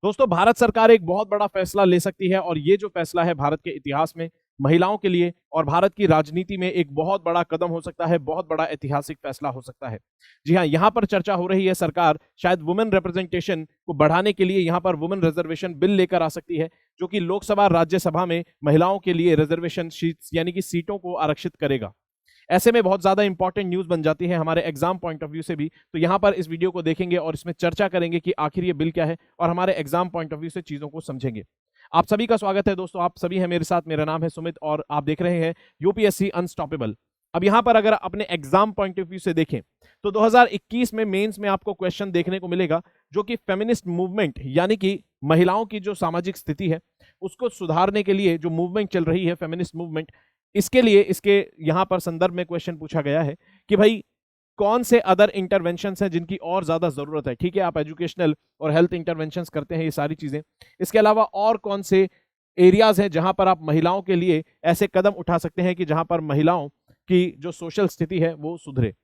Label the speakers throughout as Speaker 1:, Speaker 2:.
Speaker 1: दोस्तों, भारत सरकार एक बहुत बड़ा फैसला ले सकती है और ये जो फैसला है भारत के इतिहास में महिलाओं के लिए और भारत की राजनीति में एक बहुत बड़ा कदम हो सकता है, बहुत बड़ा ऐतिहासिक फैसला हो सकता है। जी हाँ, यहाँ पर चर्चा हो रही है सरकार शायद वुमेन रिप्रेजेंटेशन को बढ़ाने के लिए यहाँ पर वुमेन रिजर्वेशन बिल लेकर आ सकती है, जो कि लोकसभा राज्यसभा में महिलाओं के लिए रिजर्वेशन सीट्स यानी कि सीटों को आरक्षित करेगा। ऐसे में बहुत ज्यादा इंपॉर्टेंट न्यूज बन जाती है हमारे एग्जाम पॉइंट ऑफ व्यू से भी। तो यहां पर इस वीडियो को देखेंगे और इसमें चर्चा करेंगे कि आखिर ये बिल क्या है और हमारे एग्जाम पॉइंट ऑफ व्यू से चीजों को समझेंगे। आप सभी का स्वागत है दोस्तों, आप सभी हैं मेरे साथ। मेरा नाम है सुमित और आप देख रहे हैं यूपीएससी अनस्टॉपेबल। अब यहां पर अगर अपने एग्जाम पॉइंट ऑफ व्यू से देखें तो 2021 में मेंस में आपको क्वेश्चन देखने को मिलेगा जो कि फेमिनिस्ट मूवमेंट यानी कि महिलाओं की जो सामाजिक स्थिति है उसको सुधारने के लिए जो मूवमेंट चल रही है फेमिनिस्ट मूवमेंट, इसके लिए इसके यहां पर संदर्भ में क्वेश्चन पूछा गया है कि भाई कौन से अदर इंटरवेंशंस हैं जिनकी और ज्यादा जरूरत है। ठीक है, आप एजुकेशनल और हेल्थ इंटरवेंशंस करते हैं, ये सारी चीजें। इसके अलावा और कौन से एरियाज हैं जहां पर आप महिलाओं के लिए ऐसे कदम उठा सकते हैं कि जहां पर महिलाओं की जो सोशल स्थिति है वो सुधरे।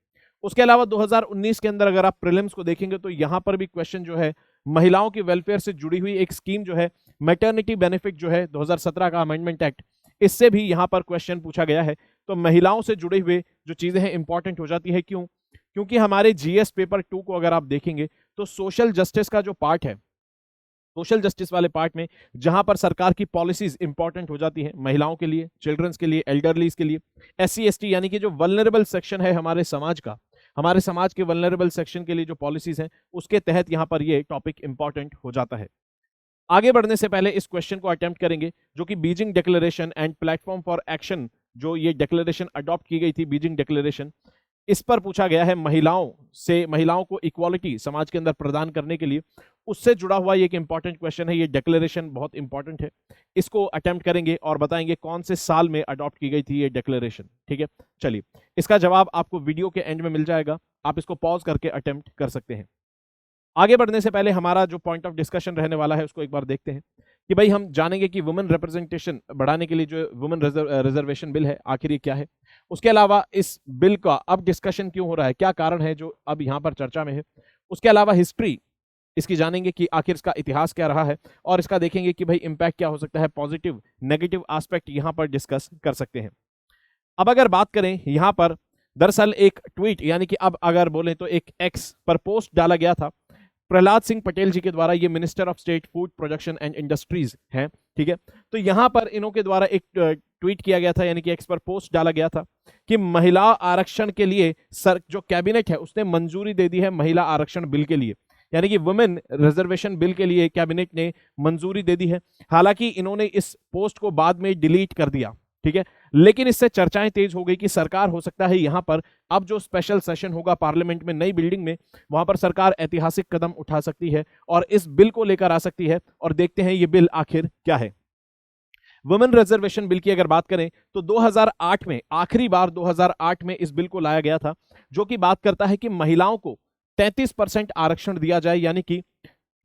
Speaker 1: उसके अलावा 2019 के अंदर अगर आप प्रीलिम्स को देखेंगे तो यहां पर भी क्वेश्चन जो है महिलाओं की वेलफेयर से जुड़ी हुई एक स्कीम जो है मैटरनिटी बेनिफिट जो है 2017 का अमेंडमेंट एक्ट, इससे भी यहां पर क्वेश्चन पूछा गया है। तो महिलाओं से जुड़े हुए जो चीजें हैं इंपॉर्टेंट हो जाती है। क्यों? क्योंकि हमारे जीएस पेपर 2 को अगर आप देखेंगे तो सोशल जस्टिस का जो पार्ट है, सोशल जस्टिस वाले पार्ट में जहां पर सरकार की पॉलिसीज इंपॉर्टेंट हो जाती है महिलाओं के लिए, चिल्ड्रंस के लिए, एल्डरलीज के लिए, एससी एसटी यानी कि जो वल्नरेबल सेक्शन है हमारे समाज का, हमारे समाज के वल्नरेबल सेक्शन के लिए जो पॉलिसीज हैं उसके तहत यहां पर ये टॉपिक इंपॉर्टेंट हो जाता है। आगे बढ़ने से पहले इस क्वेश्चन को अटेम्प्ट करेंगे जो कि Beijing declaration and platform for action, जो ये डिक्लेरेशन अडॉप्ट की गई थी बीजिंग डिक्लेरेशन, इस पर पूछा गया है महिलाओं को इक्वालिटी समाज के अंदर प्रदान करने के लिए, उससे जुड़ा हुआ ये एक इंपॉर्टेंट क्वेश्चन है। ये डिक्लेरेशन बहुत इंपॉर्टेंट है, इसको अटेम्प्ट करेंगे और बताएंगे कौन से साल में अडॉप्ट की गई थी ये डिक्लेरेशन। ठीक है, चलिए इसका जवाब आपको वीडियो के एंड में मिल जाएगा, आप इसको पॉज करके अटेम्प्ट कर सकते हैं। आगे बढ़ने से पहले हमारा जो पॉइंट ऑफ डिस्कशन रहने वाला है उसको एक बार देखते हैं कि भाई हम जानेंगे कि वुमेन रिप्रेजेंटेशन बढ़ाने के लिए जो वुमेन रिजर्वेशन बिल है आखिर ये क्या है। उसके अलावा इस बिल का अब डिस्कशन क्यों हो रहा है, क्या कारण है जो अब यहाँ पर चर्चा में है। उसके अलावा हिस्ट्री इसकी जानेंगे कि आखिर इसका इतिहास क्या रहा है और इसका देखेंगे कि भाई इंपैक्ट क्या हो सकता है, पॉजिटिव नेगेटिव एस्पेक्ट यहाँ पर डिस्कस कर सकते हैं। अब अगर बात करें यहाँ पर दरअसल एक ट्वीट यानी कि अब अगर बोले तो एक एक्स पर पोस्ट डाला गया था प्रहलाद सिंह पटेल जी के द्वारा, ये minister of state food production and industries हैं। ठीक है, तो यहां पर इन्हों के द्वारा एक ट्वीट किया गया था यानी कि एक्स पर पोस्ट डाला गया था कि महिला आरक्षण के लिए जो कैबिनेट है उसने मंजूरी दे दी है महिला आरक्षण बिल के लिए, यानी कि वुमेन रिजर्वेशन बिल के लिए कैबिनेट ने मंजूरी दे दी है। हालांकि इन्होंने इस पोस्ट को बाद में डिलीट कर दिया। ठीक है, लेकिन इससे चर्चाएं तेज हो गई कि सरकार हो सकता है यहां पर अब जो स्पेशल सेशन होगा पार्लियामेंट में नई बिल्डिंग में, वहां पर सरकार ऐतिहासिक कदम उठा सकती है और इस बिल को लेकर आ सकती है। और देखते हैं ये बिल आखिर क्या है। वुमेन रिजर्वेशन बिल की अगर बात करें तो 2008 में, आखिरी बार 2008 में इस बिल को लाया गया था, जो कि बात करता है कि महिलाओं को 33% आरक्षण दिया जाए, यानी कि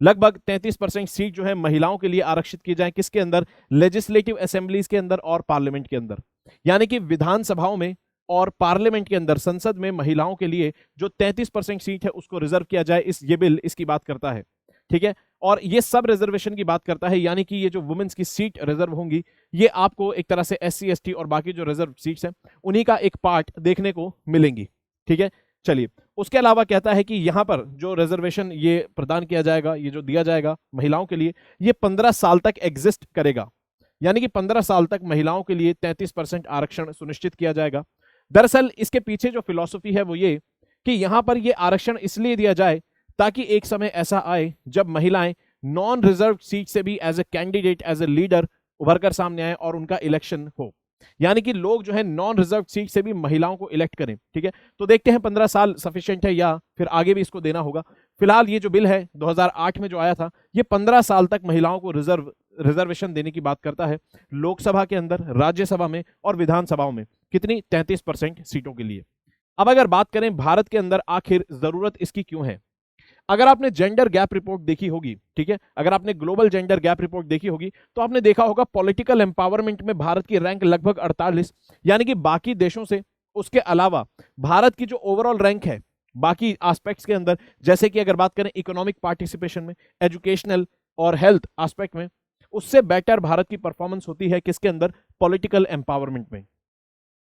Speaker 1: लगभग 33% सीट जो है महिलाओं के लिए आरक्षित की जाए। किसके अंदर? लेजिस्लेटिव असेंबलीज के अंदर और पार्लियामेंट के अंदर, यानी कि विधानसभाओं में और पार्लियामेंट के अंदर, संसद में महिलाओं के लिए जो 33% सीट है उसको रिजर्व किया जाए। ये बिल इसकी बात करता है। ठीक है, और ये सब रिजर्वेशन की बात करता है, यानी कि ये जो वुमेन्स की सीट रिजर्व होंगी ये आपको एक तरह से एससी एसटी और बाकी जो रिजर्व सीट्स हैं उन्हीं का एक पार्ट देखने को मिलेंगी। ठीक है, चलिए उसके अलावा कहता है कि यहां पर जो रिजर्वेशन ये प्रदान किया जाएगा, ये जो दिया जाएगा महिलाओं के लिए, ये 15 साल तक एग्जिस्ट करेगा, यानी कि 15 साल तक महिलाओं के लिए 33% आरक्षण सुनिश्चित किया जाएगा। दरअसल इसके पीछे जो फिलॉसफी है वो ये कि यहां पर ये आरक्षण इसलिए दिया जाए ताकि एक समय ऐसा आए जब महिलाएं नॉन रिजर्व सीट से भी as a candidate, as a leader उभर कर सामने आए और उनका इलेक्शन हो, यानी कि लोग जो है नॉन रिजर्व सीट से भी महिलाओं को इलेक्ट करें। ठीक है, तो देखते हैं 15 साल सफिशिएंट है या फिर आगे भी इसको देना होगा। फिलहाल ये जो बिल है 2008 में जो आया था ये 15 साल तक महिलाओं को रिजर्वेशन देने की बात करता है, लोकसभा के अंदर, राज्यसभा में और विधानसभाओं में। कितनी? 33% सीटों के लिए। अब अगर बात करें भारत के अंदर आखिर जरूरत इसकी क्यों है, अगर आपने जेंडर गैप रिपोर्ट देखी होगी, ठीक है, अगर आपने ग्लोबल जेंडर गैप रिपोर्ट देखी होगी तो आपने देखा होगा पॉलिटिकल एम्पावरमेंट में भारत की रैंक लगभग 48, यानी कि बाकी देशों से, उसके अलावा भारत की जो ओवरऑल रैंक है बाकी एस्पेक्ट्स के अंदर, जैसे कि अगर बात करें इकोनॉमिक पार्टिसिपेशन में, एजुकेशनल और हेल्थ एस्पेक्ट में, उससे बेटर भारत की परफॉर्मेंस होती है किसके अंदर, पॉलिटिकल एम्पावरमेंट में।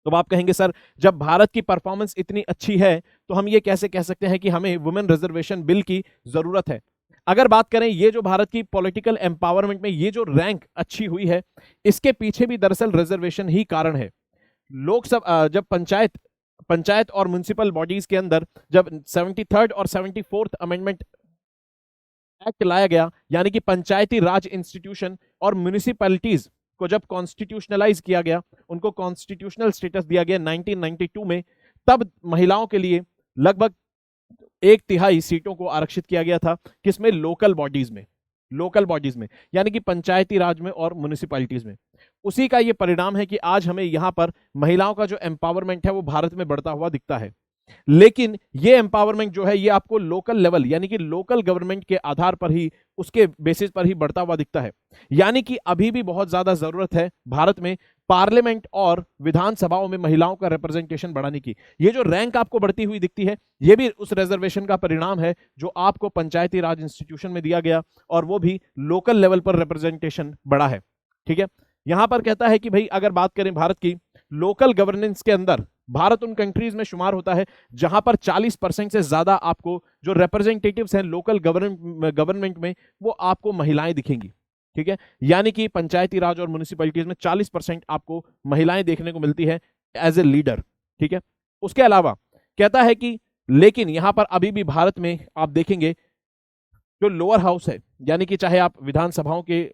Speaker 1: तो आप कहेंगे सर जब भारत की परफॉर्मेंस इतनी अच्छी है तो हम ये कैसे कह सकते हैं कि हमें वुमेन रिजर्वेशन बिल की जरूरत है। अगर बात करें ये जो भारत की पॉलिटिकल एम्पावरमेंट में ये जो रैंक अच्छी हुई है, इसके पीछे भी दरअसल रिजर्वेशन ही कारण है। लोकसभा जब पंचायत और म्युनिसिपल बॉडीज के अंदर जब 73rd और 74th अमेंडमेंट एक्ट लाया गया, यानी कि पंचायती राज इंस्टीट्यूशन और म्युनिसिपैलिटीज को जब कॉन्स्टिट्यूशनलाइज किया गया, उनको कॉन्स्टिट्यूशनल स्टेटस दिया गया 1992 में, तब महिलाओं के लिए लगभग 1/3 सीटों को आरक्षित किया गया था। किसमें, लोकल बॉडीज में, यानी कि पंचायती राज में और म्युनिसिपैलिटीज में। उसी का ये परिणाम है कि आज हमें यहां पर महिलाओं का जो एम्पावरमेंट है वो भारत में बढ़ता हुआ दिखता है। लेकिन ये एम्पावरमेंट जो है ये आपको लोकल लेवल यानी कि लोकल गवर्नमेंट के आधार पर ही, उसके बेसिस पर ही बढ़ता हुआ दिखता है। यानी कि अभी भी बहुत ज्यादा जरूरत है भारत में पार्लियामेंट और विधानसभाओं में महिलाओं का रिप्रेजेंटेशन बढ़ाने की। ये जो रैंक आपको बढ़ती हुई दिखती है ये भी उस रिजर्वेशन का परिणाम है जो आपको पंचायती राज इंस्टीट्यूशन में दिया गया, और वो भी लोकल लेवल पर रिप्रेजेंटेशन बढ़ा है। ठीक है, यहां पर कहता है कि भाई अगर बात करें भारत की लोकल गवर्नेंस के अंदर, भारत उन कंट्रीज में शुमार होता है जहां पर 40% से ज्यादा आपको जो रिप्रेजेंटेटिव्स हैं लोकल गवर्नमेंट में वो आपको महिलाएं दिखेंगी। ठीक है, यानी कि पंचायती राज और म्युनिसिपैलिटीज में 40% आपको महिलाएं देखने को मिलती है एज ए लीडर। ठीक है, उसके अलावा कहता है कि लेकिन यहां पर अभी भी भारत में आप देखेंगे जो लोअर हाउस है, यानी कि चाहे आप विधानसभाओं के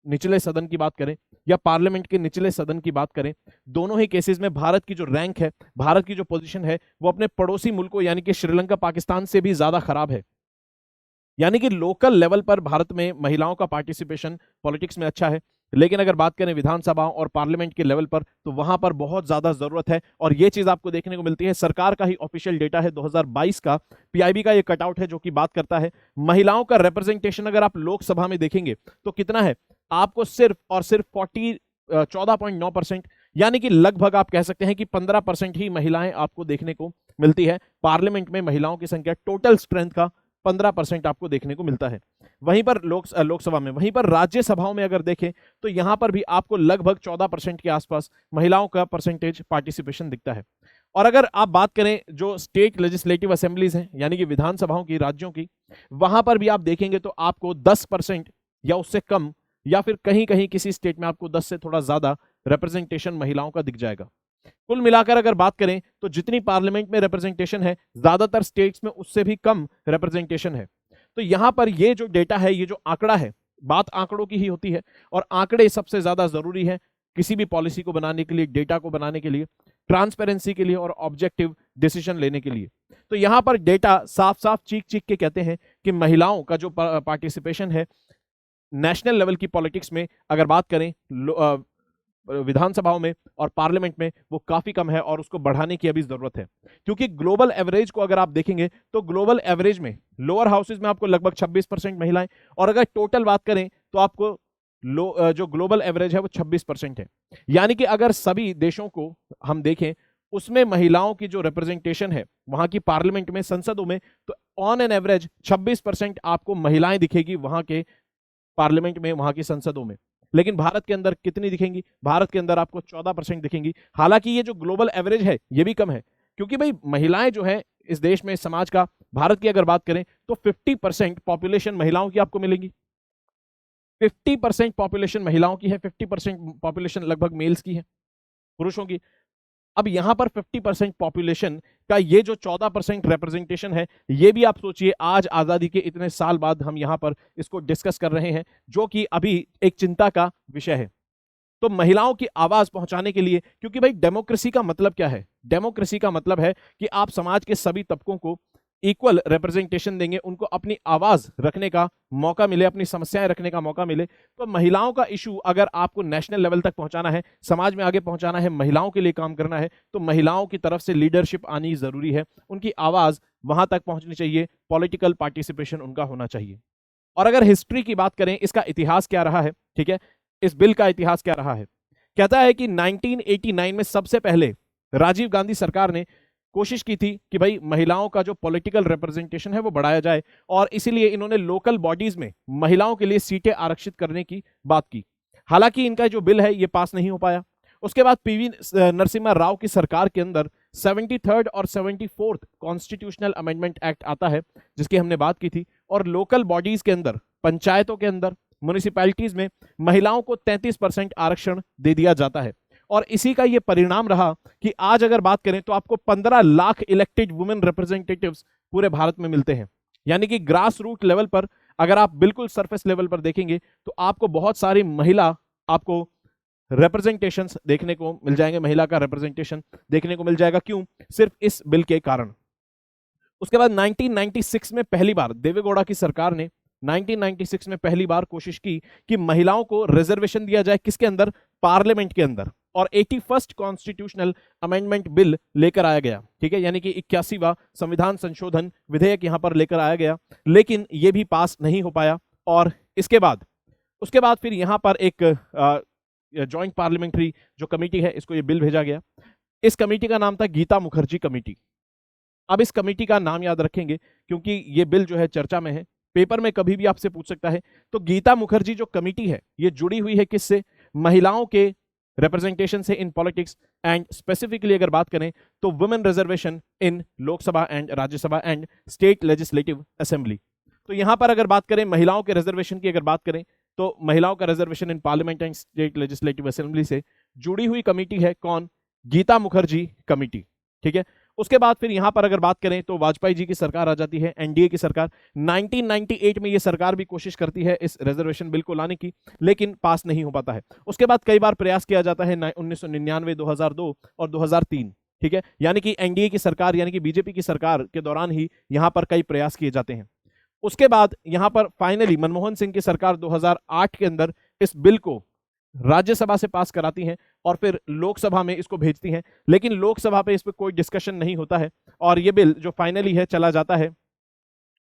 Speaker 1: निचले सदन की बात करें या पार्लियामेंट के निचले सदन की बात करें, दोनों ही केसेस में भारत की जो रैंक है, भारत की जो पोजीशन है वो अपने पड़ोसी मुल्कों यानी कि श्रीलंका, पाकिस्तान से भी ज्यादा खराब है। यानी कि लोकल लेवल पर भारत में महिलाओं का पार्टिसिपेशन पॉलिटिक्स में अच्छा है, लेकिन अगर बात करें विधानसभाओं और पार्लियामेंट के लेवल पर तो वहां पर बहुत ज्यादा जरूरत है। और यह चीज आपको देखने को मिलती है, सरकार का ही ऑफिशियल डेटा है 2022 का, पीआईबी का ये कटआउट है जो कि बात करता है महिलाओं का रिप्रेजेंटेशन। अगर आप लोकसभा में देखेंगे तो कितना है, आपको सिर्फ और सिर्फ 14.9%, यानी कि लगभग आप कह सकते हैं कि 15% ही महिलाएं आपको देखने को मिलती है। पार्लियामेंट में महिलाओं की संख्या टोटल स्ट्रेंथ का 15% आपको देखने को मिलता है। वहीं पर लोकसभा में, वहीं पर राज्यसभाओं में अगर देखें तो यहां पर भी आपको लगभग 14% के आसपास महिलाओं का परसेंटेज पार्टिसिपेशन दिखता है। और अगर आप बात करें जो स्टेट लेजिस्लेटिव असेंबलीज हैं यानी कि विधानसभाओं की, राज्यों की, वहां पर भी आप देखेंगे तो आपको 10% या उससे कम, या फिर कहीं कहीं किसी स्टेट में आपको 10 से थोड़ा ज्यादा रिप्रेजेंटेशन महिलाओं का दिख जाएगा। कुल मिलाकर अगर बात करें तो जितनी पार्लियामेंट में रिप्रेजेंटेशन है ज्यादातर स्टेट्स में उससे भी कम रिप्रेजेंटेशन है। तो यहां पर ये जो डेटा है, ये जो आंकड़ा है, बात आंकड़ों की ही होती है और आंकड़े सबसे ज्यादा जरूरी है किसी भी पॉलिसी को बनाने के लिए, डेटा को बनाने के लिए, ट्रांसपेरेंसी के लिए और ऑब्जेक्टिव डिसीजन लेने के लिए। तो यहां पर डेटा साफ साफ चीख चीख के कहते हैं कि महिलाओं का जो पार्टिसिपेशन है नेशनल लेवल की पॉलिटिक्स में, अगर बात करें विधानसभाओं में और पार्लियामेंट में, वो काफी कम है और उसको बढ़ाने की अभी जरूरत है। क्योंकि ग्लोबल एवरेज को अगर आप देखेंगे तो ग्लोबल एवरेज में लोअर हाउसेज में आपको लगभग 26% महिलाएं, और अगर टोटल बात करें तो आपको जो ग्लोबल एवरेज है वो 26% है। यानी कि अगर सभी देशों को हम देखें उसमें महिलाओं की जो रिप्रेजेंटेशन है वहां की पार्लियामेंट में, संसदों में, तो ऑन एन एवरेज 26% आपको महिलाएं दिखेगी वहां के पार्लियामेंट में, वहां की संसदों में। लेकिन भारत के अंदर कितनी दिखेंगी, भारत के अंदर आपको 14% दिखेंगी। हालांकि ये जो ग्लोबल एवरेज है ये भी कम है, क्योंकि भाई महिलाएं जो है इस देश में, समाज का, भारत की अगर बात करें तो 50% पॉपुलेशन महिलाओं की आपको मिलेगी। 50% पॉपुलेशन महिलाओं की है, 50% पॉपुलेशन लगभग मेल्स की है, पुरुषों की। अब यहां पर 50% पॉपुलेशन का ये जो 14% रिप्रेजेंटेशन है, ये भी आप सोचिए आज आजादी के इतने साल बाद हम यहां पर इसको डिस्कस कर रहे हैं, जो कि अभी एक चिंता का विषय है। तो महिलाओं की आवाज पहुंचाने के लिए, क्योंकि भाई डेमोक्रेसी का मतलब क्या है, डेमोक्रेसी का मतलब है कि आप समाज के सभी तबकों को इक्वल रिप्रेजेंटेशन देंगे, उनको अपनी आवाज रखने का मौका मिले, अपनी समस्याएं रखने का मौका मिले। तो महिलाओं का इशू अगर आपको नेशनल लेवल तक पहुंचाना है, समाज में आगे पहुंचाना है, महिलाओं के लिए काम करना है, तो महिलाओं की तरफ से लीडरशिप आनी जरूरी है, उनकी आवाज वहां तक पहुंचनी चाहिए, पॉलिटिकल पार्टिसिपेशन उनका होना चाहिए। और अगर हिस्ट्री की बात करें, इसका इतिहास क्या रहा है, ठीक है, इस बिल का इतिहास क्या रहा है, कहता है कि 1989 में सबसे पहले राजीव गांधी सरकार ने कोशिश की थी कि भाई महिलाओं का जो पॉलिटिकल रिप्रेजेंटेशन है वो बढ़ाया जाए, और इसीलिए इन्होंने लोकल बॉडीज में महिलाओं के लिए सीटें आरक्षित करने की बात की। हालांकि इनका जो बिल है ये पास नहीं हो पाया। उसके बाद पीवी नरसिम्हा राव की सरकार के अंदर 73rd और 74th कॉन्स्टिट्यूशनल अमेंडमेंट एक्ट आता है, जिसकी हमने बात की थी, और लोकल बॉडीज के अंदर, पंचायतों के अंदर, म्युनिसिपैलिटीज में महिलाओं को 33% आरक्षण दे दिया जाता है। और इसी का ये परिणाम रहा कि आज अगर बात करें तो आपको 15 लाख इलेक्टेड वुमेन रिप्रेजेंटेटिव्स पूरे भारत में मिलते हैं। यानी कि ग्रास रूट लेवल पर, अगर आप बिल्कुल सरफेस लेवल पर देखेंगे तो आपको बहुत सारी महिला आपको रिप्रेजेंटेशन देखने को मिल जाएंगे, महिला का रिप्रेजेंटेशन देखने को मिल जाएगा। क्यों? सिर्फ इस बिल के कारण। उसके बाद 1996 में पहली बार देवेगौड़ा की सरकार ने 1996 में पहली बार कोशिश की कि महिलाओं को रिजर्वेशन दिया जाए। किसके अंदर? पार्लियामेंट के अंदर। और 81st कॉन्स्टिट्यूशनल अमेंडमेंट बिल लेकर आया गया, ठीक है, यानी कि 81वां संविधान संशोधन विधेयक यहां पर लेकर आया गया, लेकिन यह भी पास नहीं हो पाया। और उसके बाद फिर यहां पर एक जॉइंट पार्लियामेंट्री जो कमेटी है, इसको ये बिल भेजा गया। इस कमेटी का नाम था गीता मुखर्जी कमेटी। अब इस कमेटी का नाम याद रखेंगे क्योंकि ये बिल जो है चर्चा में है, पेपर में कभी भी आपसे पूछ सकता है। तो गीता मुखर्जी जो कमेटी है ये जुड़ी हुई है किससे? महिलाओं के रिप्रेजेंटेशन से इन पॉलिटिक्स, एंड स्पेसिफिकली अगर बात करें तो women reservation in Lok Sabha and Rajya Sabha and state legislative assembly. तो यहां पर अगर बात करें महिलाओं के रिजर्वेशन की, अगर बात करें तो महिलाओं का reservation in parliament and state legislative assembly से जुड़ी हुई कमेटी है कौन? गीता मुखर्जी कमेटी, ठीक है। उसके बाद फिर यहां पर अगर बात करें तो वाजपेयी जी की सरकार आ जाती है, एनडीए की सरकार। 1998 में ये सरकार भी कोशिश करती है इस रिजर्वेशन बिल को लाने की, लेकिन पास नहीं हो पाता है। उसके बाद कई बार प्रयास किया जाता है 1999, 2002 और 2003, ठीक है, यानी कि एनडीए की सरकार यानी कि बीजेपी की सरकार के दौरान ही यहां पर कई प्रयास किए जाते हैं। उसके बाद यहां पर फाइनली मनमोहन सिंह की सरकार 2008 के अंदर इस बिल को राज्यसभा से पास कराती हैं और फिर लोकसभा में इसको भेजती हैं, लेकिन लोकसभा पे इस पर कोई डिस्कशन नहीं होता है और ये बिल जो फाइनली है चला जाता है,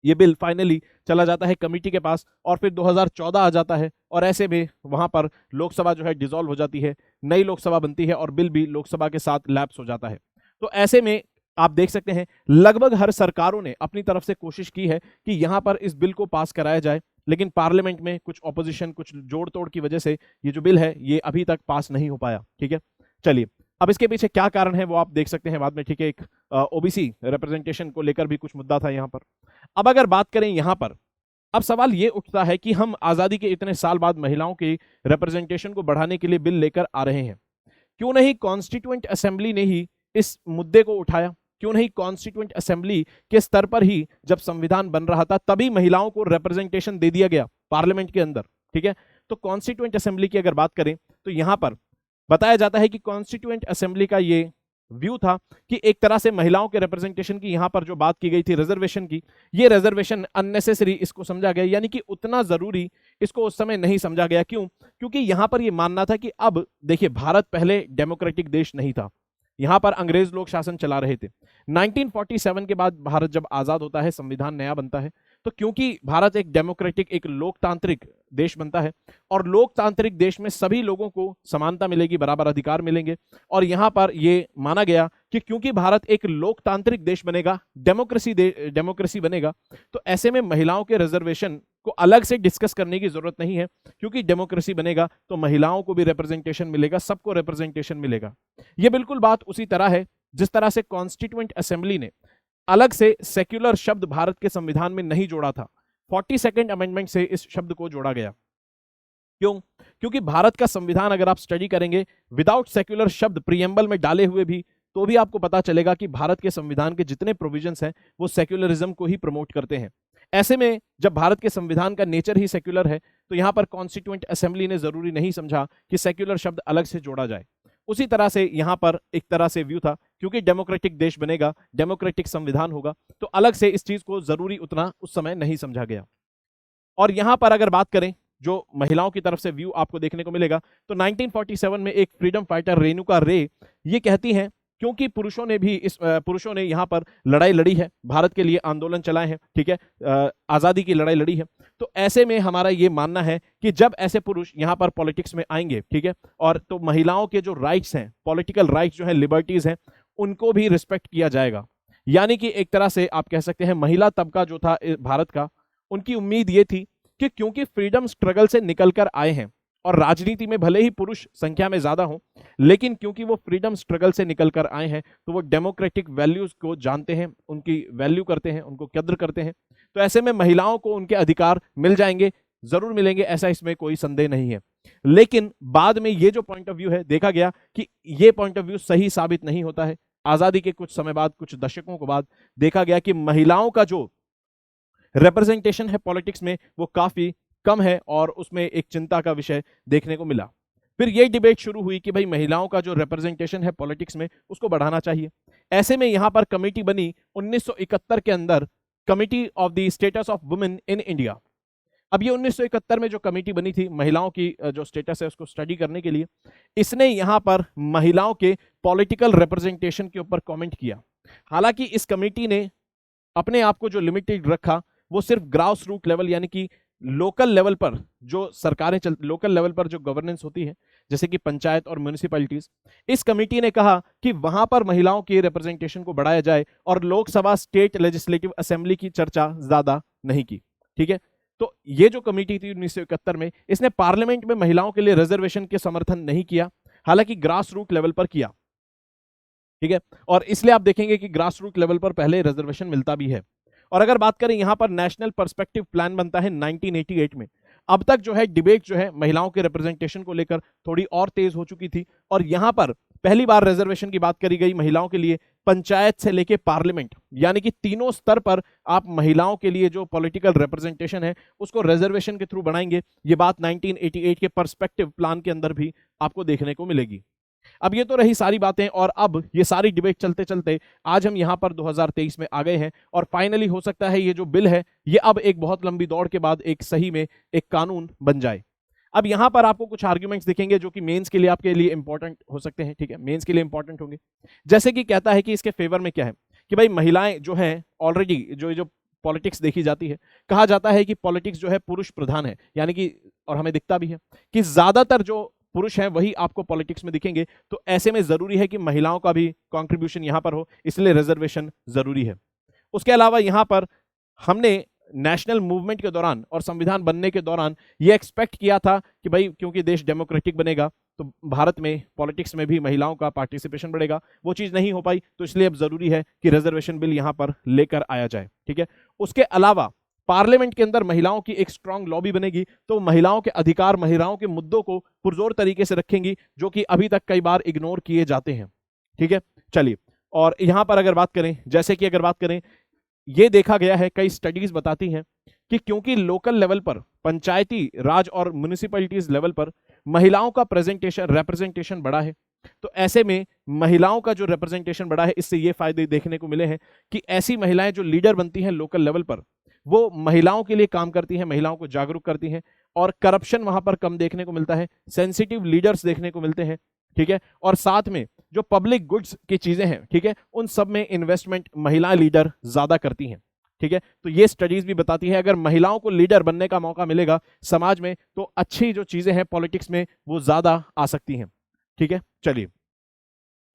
Speaker 1: ये बिल फाइनली चला जाता है कमेटी के पास और फिर 2014 आ जाता है और ऐसे में वहां पर लोकसभा जो है डिसॉल्व हो जाती है, नई लोकसभा बनती है और बिल भी लोकसभा के साथ लैप्स हो जाता है। तो ऐसे में आप देख सकते हैं लगभग हर सरकारों ने अपनी तरफ से कोशिश की है कि यहां पर इस बिल को पास कराया जाए, लेकिन पार्लियामेंट में कुछ ऑपोजिशन, कुछ जोड़ तोड़ की वजह से ये जो बिल है ये अभी तक पास नहीं हो पाया, ठीक है। चलिए, अब इसके पीछे क्या कारण है वो आप देख सकते हैं बाद में, ठीक है। एक ओबीसी रिप्रेजेंटेशन को लेकर भी कुछ मुद्दा था यहां पर। अब अगर बात करें यहां पर, अब सवाल ये उठता है कि हम आजादी के इतने साल बाद महिलाओं की रिप्रेजेंटेशन को बढ़ाने के लिए बिल लेकर आ रहे हैं, क्यों नहीं कॉन्स्टिट्यूएंट असेंबली ने ही इस मुद्दे को उठाया? क्यों नहीं कॉन्स्टिट्यूएंट असेंबली के स्तर पर ही जब संविधान बन रहा था तभी महिलाओं को रिप्रेजेंटेशन दे दिया गया पार्लियामेंट के अंदर, ठीक है। तो कॉन्स्टिट्यूएंट असेंबली की अगर बात करें तो यहां पर बताया जाता है कि कॉन्स्टिट्यूएंट असेंबली का ये व्यू था कि एक तरह से महिलाओं के रिप्रेजेंटेशन की यहां पर जो बात की गई थी रिजर्वेशन की, ये रिजर्वेशन अननेसेसरी इसको समझा गया, यानी कि उतना जरूरी इसको उस समय नहीं समझा गया। क्यों? क्योंकि यहां पर ये मानना था कि अब देखिए भारत पहले डेमोक्रेटिक देश नहीं था, यहां पर अंग्रेज लोग शासन चला रहे थे। 1947 के बाद भारत जब आजाद होता है, संविधान नया बनता है, तो क्योंकि भारत एक डेमोक्रेटिक, एक लोकतांत्रिक देश बनता है और लोकतांत्रिक देश में सभी लोगों को समानता मिलेगी, बराबर अधिकार मिलेंगे, और यहां पर यह माना गया कि क्योंकि भारत एक लोकतांत्रिक देश बनेगा, डेमोक्रेसी बनेगा, तो ऐसे में महिलाओं के रिजर्वेशन को अलग से डिस्कस करने की जरूरत नहीं है, क्योंकि डेमोक्रेसी बनेगा तो महिलाओं को भी रिप्रेजेंटेशन मिलेगा, सबको रिप्रेजेंटेशन मिलेगा। यह बिल्कुल बात उसी तरह है जिस तरह से कॉन्स्टिट्यूएंट असेंबली ने अलग से सेक्युलर शब्द भारत के संविधान में नहीं जोड़ा था, 42nd अमेंडमेंट से इस शब्द को जोड़ा गया। क्यों? क्योंकि भारत का संविधान अगर आप स्टडी करेंगे विदाउट सेक्युलर शब्द प्रीएम्बल में डाले हुए भी, तो भी आपको पता चलेगा कि भारत के संविधान के जितने प्रोविजंस हैं वो सेक्युलरिज्म को ही प्रमोट करते हैं। ऐसे में जब भारत के संविधान का नेचर ही सेक्युलर है, तो यहां पर कॉन्स्टिट्यूएंट असेंबली ने जरूरी नहीं समझा कि सेक्युलर शब्द अलग से जोड़ा जाए। उसी तरह से यहां पर एक तरह से व्यू था, क्योंकि डेमोक्रेटिक देश बनेगा, डेमोक्रेटिक संविधान होगा, तो अलग से इस चीज को जरूरी उतना उस समय नहीं समझा गया। और यहां पर अगर बात करें जो महिलाओं की तरफ से व्यू आपको देखने को मिलेगा, तो 1947 में एक फ्रीडम फाइटर रेणुका रे ये कहती हैं, क्योंकि पुरुषों ने यहां पर लड़ाई लड़ी है, भारत के लिए आंदोलन चलाए हैं, ठीक है, आजादी की लड़ाई लड़ी है, तो ऐसे में हमारा ये मानना है कि जब ऐसे पुरुष यहां पर पॉलिटिक्स में आएंगे, ठीक है, और तो महिलाओं के जो राइट्स हैं, पॉलिटिकल राइट्स जो हैं, लिबर्टीज हैं, उनको भी रिस्पेक्ट किया जाएगा। यानी कि एक तरह से आप कह सकते हैं महिला तबका जो था भारत का, उनकी उम्मीद ये थी कि क्योंकि फ्रीडम स्ट्रगल से निकलकर आए हैं और राजनीति में भले ही पुरुष संख्या में ज्यादा हों, लेकिन क्योंकि वो फ्रीडम स्ट्रगल से निकलकर आए हैं तो वो डेमोक्रेटिक वैल्यूज को जानते हैं, उनकी वैल्यू करते हैं, उनको कद्र करते हैं। तो ऐसे में महिलाओं को उनके अधिकार मिल जाएंगे, जरूर मिलेंगे, ऐसा इसमें कोई संदेह नहीं है। लेकिन बाद में ये जो पॉइंट ऑफ व्यू है, देखा गया कि ये पॉइंट ऑफ व्यू सही साबित नहीं होता है। आजादी के कुछ समय बाद, कुछ दशकों के बाद देखा गया कि महिलाओं का जो रिप्रेजेंटेशन है पॉलिटिक्स में वो काफी कम है और उसमें एक चिंता का विषय देखने को मिला। फिर यही डिबेट शुरू हुई कि भाई महिलाओं का जो रिप्रेजेंटेशन है पॉलिटिक्स में उसको बढ़ाना चाहिए। ऐसे में यहां पर कमेटी बनी 1971 के अंदर, committee of the status of women in India. अब ये 1971 में जो कमेटी बनी थी महिलाओं की जो स्टेटस है उसको स्टडी करने के लिए, इसने यहां पर महिलाओं के पॉलिटिकल रिप्रेजेंटेशन के ऊपर कमेंट किया। हालांकि इस कमेटी ने अपने आप को जो लिमिटेड रखा वो सिर्फ ग्रास रूट लेवल, यानी कि लोकल लेवल पर जो सरकारें लोकल लेवल पर जो गवर्नेंस होती है जैसे कि पंचायत और म्यूनिसिपैलिटीज, इस कमेटी ने कहा कि वहां पर महिलाओं के रिप्रेजेंटेशन को बढ़ाया जाए और लोकसभा स्टेट लेजिस्लेटिव असेंबली की चर्चा ज्यादा नहीं की। ठीक है, तो ये जो कमेटी थी 1971 में, इसने पार्लियामेंट में महिलाओं के लिए रिजर्वेशन के समर्थन नहीं किया, हालांकि ग्रास रूट लेवल पर किया। ठीक है, और इसलिए आप देखेंगे कि ग्रास रूट लेवल पर पहले रिजर्वेशन मिलता भी है। और अगर बात करें यहां पर नेशनल पर्सपेक्टिव प्लान बनता है 1988 में। अब तक जो है डिबेट जो है महिलाओं के रिप्रेजेंटेशन को लेकर थोड़ी और तेज हो चुकी थी और यहां पर पहली बार रिजर्वेशन की बात करी गई महिलाओं के लिए पंचायत से लेके पार्लियामेंट, यानी कि तीनों स्तर पर आप महिलाओं के लिए जो पॉलिटिकल रिप्रेजेंटेशन है उसको रिजर्वेशन के थ्रू बढ़ाएंगे। ये बात 1988 के पर्सपेक्टिव प्लान के अंदर भी आपको देखने को मिलेगी। अब ये तो रही सारी बातें, और अब ये सारी डिबेट चलते चलते आज हम यहां पर 2023 में आ गए हैं और फाइनली हो सकता है ये जो बिल है ये अब एक बहुत लंबी दौड़ के बाद एक सही में एक कानून बन जाए। अब यहां पर आपको कुछ आर्ग्यूमेंट्स दिखेंगे जो कि मेंस के लिए आपके लिए इंपॉर्टेंट हो सकते हैं। ठीक है, मेंस के लिए इंपॉर्टेंट होंगे। जैसे कि कहता है कि इसके फेवर में क्या है कि भाई महिलाएं जो हैं ऑलरेडी जो पॉलिटिक्स देखी जाती है, कहा जाता है कि पॉलिटिक्स जो है पुरुष प्रधान है, यानी कि और हमें दिखता भी है कि ज्यादातर जो पुरुष हैं वही आपको पॉलिटिक्स में दिखेंगे। तो ऐसे में जरूरी है कि महिलाओं का भी कंट्रीब्यूशन यहां पर हो, इसलिए रिजर्वेशन जरूरी है। उसके अलावा यहां पर हमने नेशनल मूवमेंट के दौरान और संविधान बनने के दौरान यह एक्सपेक्ट किया था कि भाई क्योंकि देश डेमोक्रेटिक बनेगा तो भारत में पॉलिटिक्स में भी महिलाओं का पार्टिसिपेशन बढ़ेगा। वो चीज नहीं हो पाई, तो इसलिए अब जरूरी है कि रिजर्वेशन बिल यहां पर लेकर आया जाए। ठीक है, उसके अलावा पार्लियामेंट के अंदर महिलाओं की एक स्ट्रांग लॉबी बनेगी, तो महिलाओं के अधिकार, महिलाओं के मुद्दों को पुरजोर तरीके से रखेंगी जो कि अभी तक कई बार इग्नोर किए जाते हैं। ठीक है, चलिए, और यहां पर अगर बात करें, जैसे कि अगर बात करें, यह देखा गया है, कई स्टडीज बताती हैं कि क्योंकि लोकल लेवल पर, पंचायती राज और म्यूनिसिपैलिटीज लेवल पर महिलाओं का रिप्रेजेंटेशन बढ़ा है, तो ऐसे में महिलाओं का जो रिप्रेजेंटेशन बढ़ा है इससे ये फायदे देखने को मिले हैं कि ऐसी महिलाएं जो लीडर बनती हैं लोकल लेवल पर, वो महिलाओं के लिए काम करती हैं, महिलाओं को जागरूक करती हैं और करप्शन वहां पर कम देखने को मिलता है, सेंसिटिव लीडर्स देखने को मिलते हैं। ठीक है, और साथ में जो पब्लिक गुड्स की चीजें हैं, ठीक है, उन सब में इन्वेस्टमेंट महिला लीडर ज्यादा करती हैं। ठीक है, तो ये स्टडीज भी बताती है अगर महिलाओं को लीडर बनने का मौका मिलेगा समाज में तो अच्छी जो चीजें हैं पॉलिटिक्स में वो ज्यादा आ सकती हैं। ठीक है, चलिए,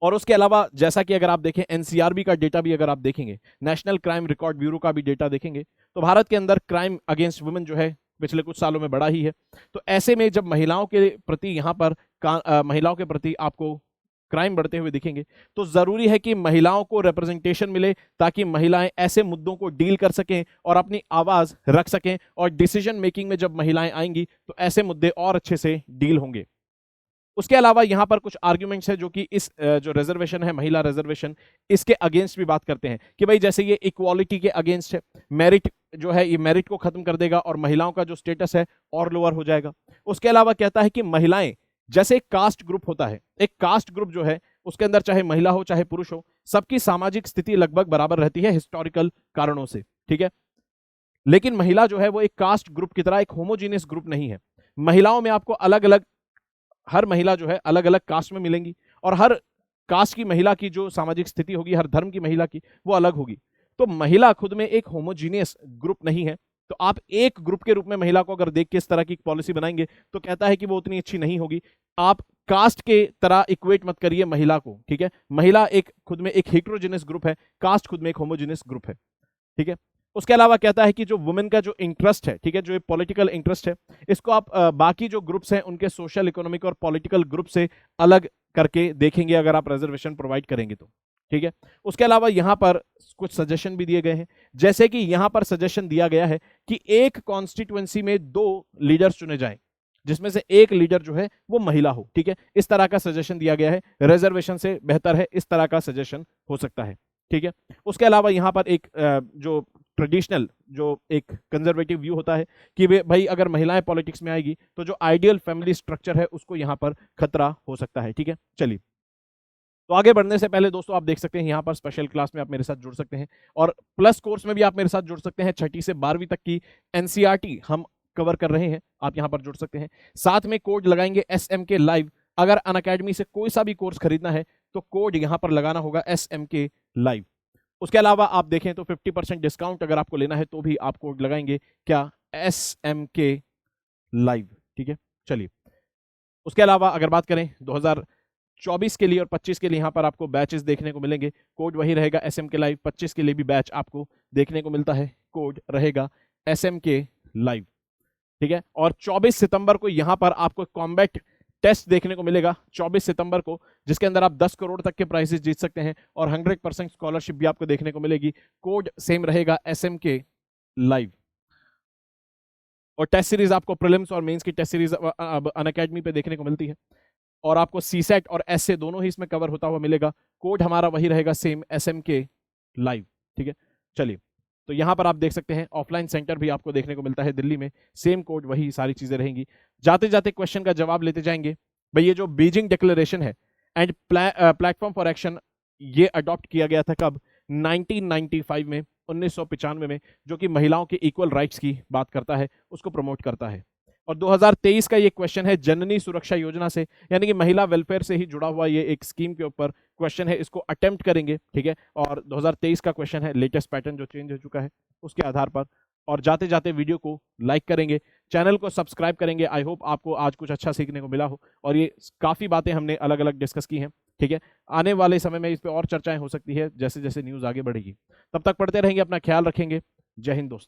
Speaker 1: और उसके अलावा जैसा कि अगर आप देखें एनसीआरबी का डेटा भी अगर आप देखेंगे, नेशनल क्राइम रिकॉर्ड ब्यूरो का भी डेटा देखेंगे, तो भारत के अंदर क्राइम अगेंस्ट वुमेन जो है पिछले कुछ सालों में बढ़ा ही है। तो ऐसे में जब महिलाओं के प्रति यहाँ पर महिलाओं के प्रति आपको क्राइम बढ़ते हुए दिखेंगे तो जरूरी है कि महिलाओं को रिप्रेजेंटेशन मिले ताकि महिलाएं ऐसे मुद्दों को डील कर सकें और अपनी आवाज रख सकें, और डिसीजन मेकिंग में जब महिलाएं आएंगी तो ऐसे मुद्दे और अच्छे से डील होंगे। उसके अलावा यहां पर कुछ आर्ग्यूमेंट्स है जो कि इस जो रिजर्वेशन है, महिला रिजर्वेशन, इसके अगेंस्ट भी बात करते हैं कि भाई जैसे ये इक्वालिटी के अगेंस्ट है, मेरिट जो है ये मेरिट को खत्म कर देगा और महिलाओं का जो स्टेटस है और लोअर हो जाएगा। उसके अलावा कहता है कि महिलाएं जैसे एक कास्ट ग्रुप होता है, एक कास्ट ग्रुप जो है उसके अंदर चाहे महिला हो चाहे पुरुष हो, सबकी सामाजिक स्थिति लगभग बराबर रहती है हिस्टोरिकल कारणों से। ठीक है, लेकिन महिला जो है वो एक कास्ट ग्रुप की तरह एक होमोजीनियस ग्रुप नहीं है। महिलाओं में आपको अलग अलग, हर महिला जो है अलग अलग कास्ट में मिलेंगी और हर कास्ट की महिला की जो सामाजिक स्थिति होगी, हर धर्म की महिला की वो अलग होगी। तो महिला खुद में एक होमोजीनियस ग्रुप नहीं है, तो आप एक ग्रुप के रूप में महिला को अगर देख के इस तरह की पॉलिसी बनाएंगे तो कहता है कि वो उतनी अच्छी नहीं होगी। आप कास्ट के तरह इक्वेट मत करिए महिला को, ठीक है। महिला एक खुद में एक हेट्रोजेनस ग्रुप है, कास्ट खुद में एक होमोजेनस ग्रुप है, ठीक है। उसके अलावा कहता है कि जो वुमेन का जो इंटरेस्ट है, ठीक है, जो पॉलिटिकल इंटरेस्ट है, इसको आप बाकी जो ग्रुप्स हैं उनके सोशल, इकोनॉमिक और पॉलिटिकल ग्रुप से अलग करके देखेंगे अगर आप रिजर्वेशन प्रोवाइड करेंगे तो, ठीक है। उसके अलावा यहां पर कुछ सजेशन भी दिए गए हैं, जैसे कि यहां पर सजेशन दिया गया है कि एक कॉन्स्टिट्यूएंसी में 2 लीडर्स चुने जाएं, जिसमें से एक लीडर जो है वो महिला हो, ठीक है। इस तरह का सजेशन दिया गया है, रिजर्वेशन से बेहतर है, इस तरह का सजेशन हो सकता है, ठीक है। उसके अलावा यहां पर एक जो ट्रेडिशनल, जो एक कंजर्वेटिव व्यू होता है कि भाई अगर महिलाएं पॉलिटिक्स में आएगी तो जो आइडियल फैमिली स्ट्रक्चर है उसको यहां पर खतरा हो सकता है, ठीक है। चलिए, तो आगे बढ़ने से पहले दोस्तों आप देख सकते हैं यहाँ पर स्पेशल क्लास में आप मेरे साथ जुड़ सकते हैं और प्लस कोर्स में भी आप मेरे साथ जुड़ सकते हैं। 6ठी से 12वीं तक की एनसीईआरटी हम कवर कर रहे हैं, आप यहाँ पर जुड़ सकते हैं। साथ में कोड लगाएंगे SMK लाइव। अगर अनअकैडमी से कोई सा भी कोर्स खरीदना है तो कोड यहाँ पर लगाना होगा SMK लाइव। उसके अलावा आप देखें तो 50% डिस्काउंट अगर आपको लेना है तो भी आप कोड लगाएंगे क्या, SMK लाइव, ठीक है। चलिए, उसके अलावा अगर बात करें 2024 के लिए और 25 के लिए यहाँ पर आपको बैचेस देखने को मिलेंगे, कोड वही रहेगा SMK लाइव। 25 के लिए भी बैच आपको देखने को मिलता है, कोड रहेगा SMK लाइव, ठीक है। और 24 सितंबर को यहाँ पर आपको कॉम्बैट टेस्ट देखने को मिलेगा 24 सितंबर को, जिसके अंदर आप 10 करोड़ तक के प्राइजेस जीत सकते हैं और 100% स्कॉलरशिप भी आपको देखने को मिलेगी। कोड सेम रहेगा SMK लाइव। और टेस्ट सीरीज आपको प्रीलिम्स और मेंस की टेस्ट सीरीज अनअकैडमी पे देखने को मिलती है और आपको सीसेट और एसए दोनों ही इसमें कवर होता हुआ मिलेगा। कोड हमारा वही रहेगा सेम, SMK लाइव, ठीक है। चलिए, तो यहां पर आप देख सकते हैं ऑफलाइन सेंटर भी आपको देखने को मिलता है दिल्ली में, सेम कोड वही सारी चीजें रहेंगी। जाते जाते क्वेश्चन का जवाब लेते जाएंगे। भाई ये जो बीजिंग डिक्लेरेशन है एंड प्लेटफॉर्म फॉर एक्शन, ये अडॉप्ट किया गया था कब, 1995 में, 1995 में, जो कि महिलाओं के इक्वल राइट्स की बात करता है, उसको प्रमोट करता है। और 2023 का ये क्वेश्चन है जननी सुरक्षा योजना से, यानी कि महिला वेलफेयर से ही जुड़ा हुआ ये एक स्कीम के ऊपर क्वेश्चन है, इसको अटेम्प्ट करेंगे, ठीक है। और 2023 का क्वेश्चन है, लेटेस्ट पैटर्न जो चेंज हो चुका है उसके आधार पर। और जाते जाते वीडियो को लाइक करेंगे, चैनल को सब्सक्राइब करेंगे। आई होप आपको आज कुछ अच्छा सीखने को मिला हो और ये काफ़ी बातें हमने अलग अलग डिस्कस की हैं, ठीक है। आने वाले समय में इस पर और चर्चाएं हो सकती है जैसे जैसे न्यूज़ आगे बढ़ेगी। तब तक पढ़ते रहेंगे, अपना ख्याल रखेंगे। जय हिंद दोस्तों।